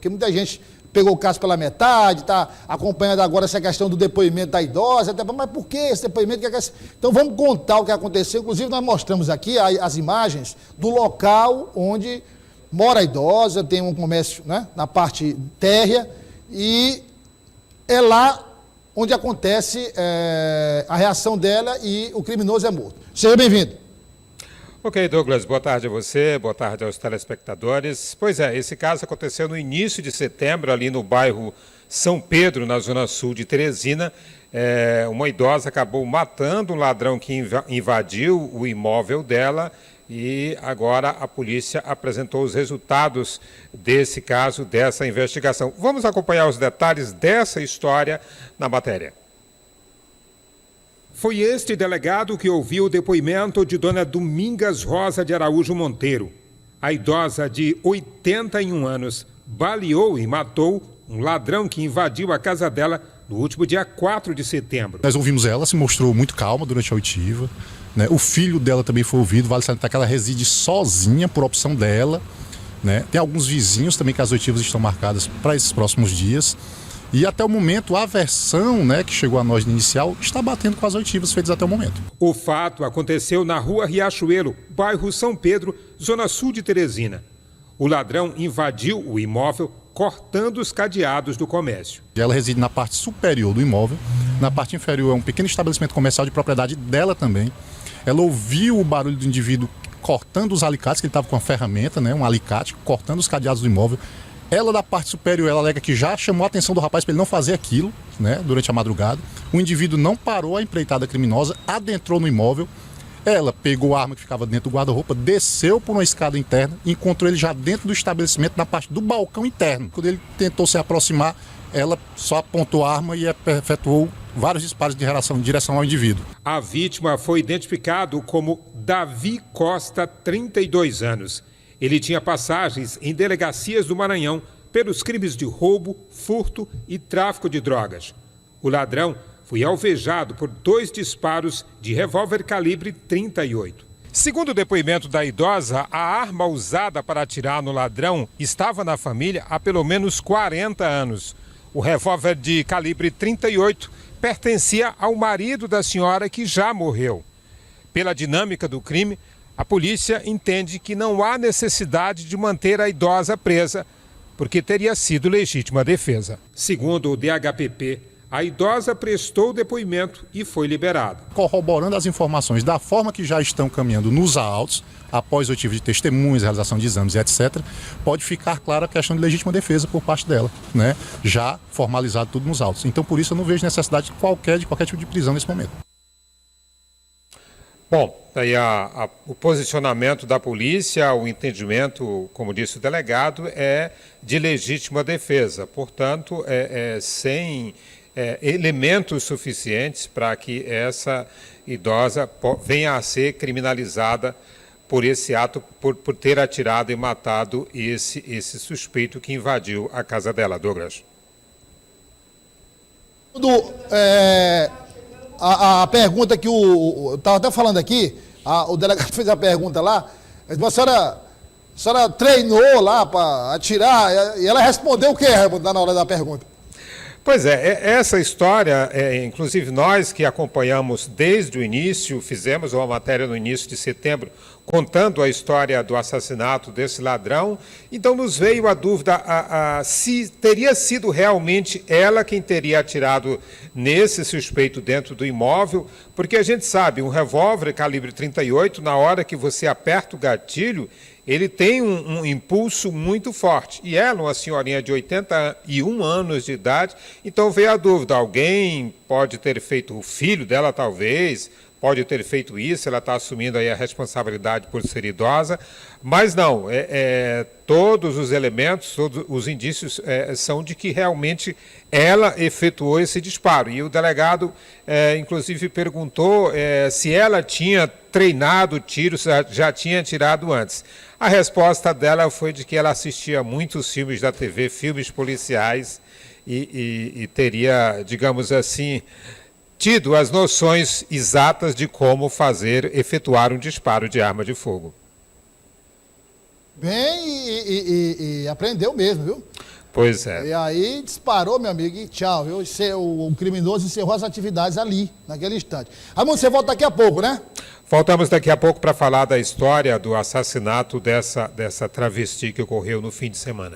Porque muita gente pegou o caso pela metade, está acompanhando agora essa questão do depoimento da idosa, até, mas por que esse depoimento? Então vamos contar o que aconteceu. Inclusive nós mostramos aqui as imagens do local onde mora a idosa, tem um comércio, né, na parte térrea, e é lá onde acontece a reação dela e o criminoso é morto. Seja bem-vindo. Ok, Douglas, boa tarde a você, boa tarde aos telespectadores. Pois é, esse caso aconteceu no início de setembro, ali no bairro São Pedro, na zona sul de Teresina. Uma idosa acabou matando um ladrão que invadiu o imóvel dela e agora a polícia apresentou os resultados desse caso, dessa investigação. Vamos acompanhar os detalhes dessa história na matéria. Foi este delegado que ouviu o depoimento de dona Domingas Rosa de Araújo Monteiro. A idosa de 81 anos baleou e matou um ladrão que invadiu a casa dela no último dia 4 de setembro. Nós ouvimos ela, se mostrou muito calma durante a oitiva, né? O filho dela também foi ouvido, vale salientar que ela reside sozinha por opção dela, né? Tem alguns vizinhos também que as oitivas estão marcadas para esses próximos dias. E até o momento, a versão, né, que chegou a nós no inicial está batendo com as oitivas feitas até o momento. O fato aconteceu na rua Riachuelo, bairro São Pedro, zona sul de Teresina. O ladrão invadiu o imóvel cortando os cadeados do comércio. Ela reside na parte superior do imóvel, na parte inferior é um pequeno estabelecimento comercial de propriedade dela também. Ela ouviu o barulho do indivíduo cortando os alicates, que ele estava com uma ferramenta, né, um alicate, cortando os cadeados do imóvel. Ela, da parte superior, ela alega que já chamou a atenção do rapaz para ele não fazer aquilo, né, durante a madrugada. O indivíduo não parou a empreitada criminosa, adentrou no imóvel. Ela pegou a arma que ficava dentro do guarda-roupa, desceu por uma escada interna e encontrou ele já dentro do estabelecimento, na parte do balcão interno. Quando ele tentou se aproximar, ela só apontou a arma e efetuou vários disparos em direção ao indivíduo. A vítima foi identificado como Davi Costa, 32 anos. Ele tinha passagens em delegacias do Maranhão pelos crimes de roubo, furto e tráfico de drogas. O ladrão foi alvejado por 2 disparos de revólver calibre 38. Segundo o depoimento da idosa, a arma usada para atirar no ladrão estava na família há pelo menos 40 anos. O revólver de calibre 38 pertencia ao marido da senhora que já morreu. Pela dinâmica do crime, a polícia entende que não há necessidade de manter a idosa presa, porque teria sido legítima defesa. Segundo o DHPP, a idosa prestou depoimento e foi liberada. Corroborando as informações da forma que já estão caminhando nos autos, após o oitiva de testemunhas, realização de exames e etc., pode ficar clara a questão de legítima defesa por parte dela, né? Já formalizado tudo nos autos. Então, por isso, eu não vejo necessidade de qualquer tipo de prisão nesse momento. Bom, aí o posicionamento da polícia, o entendimento, como disse o delegado, é de legítima defesa. Portanto, sem elementos suficientes para que essa idosa venha a ser criminalizada por esse ato, por ter atirado e matado esse suspeito que invadiu a casa dela. Douglas. A pergunta que eu estava até falando aqui, o delegado fez a pergunta lá, a senhora treinou lá para atirar, e ela respondeu o quê, na hora da pergunta? Pois essa história, inclusive nós que acompanhamos desde o início, fizemos uma matéria no início de setembro, contando a história do assassinato desse ladrão, então nos veio a dúvida se teria sido realmente ela quem teria atirado nesse suspeito dentro do imóvel, porque a gente sabe, um revólver calibre 38, na hora que você aperta o gatilho, ele tem um impulso muito forte. E ela, uma senhorinha de 81 anos de idade, então veio a dúvida, alguém pode ter feito, o filho dela talvez, pode ter feito isso, ela está assumindo aí a responsabilidade por ser idosa, mas não, todos os elementos, todos os indícios são de que realmente ela efetuou esse disparo. E o delegado, inclusive, perguntou se ela tinha treinado tiros, já tinha atirado antes. A resposta dela foi de que ela assistia muitos filmes da TV, filmes policiais, e teria, digamos assim, tido as noções exatas de como efetuar um disparo de arma de fogo. Bem, e aprendeu mesmo, viu? Pois é. E aí disparou, meu amigo, e tchau, viu? O criminoso encerrou as atividades ali, naquele instante. Raimundo, você volta daqui a pouco, né? Voltamos daqui a pouco para falar da história do assassinato dessa travesti que ocorreu no fim de semana.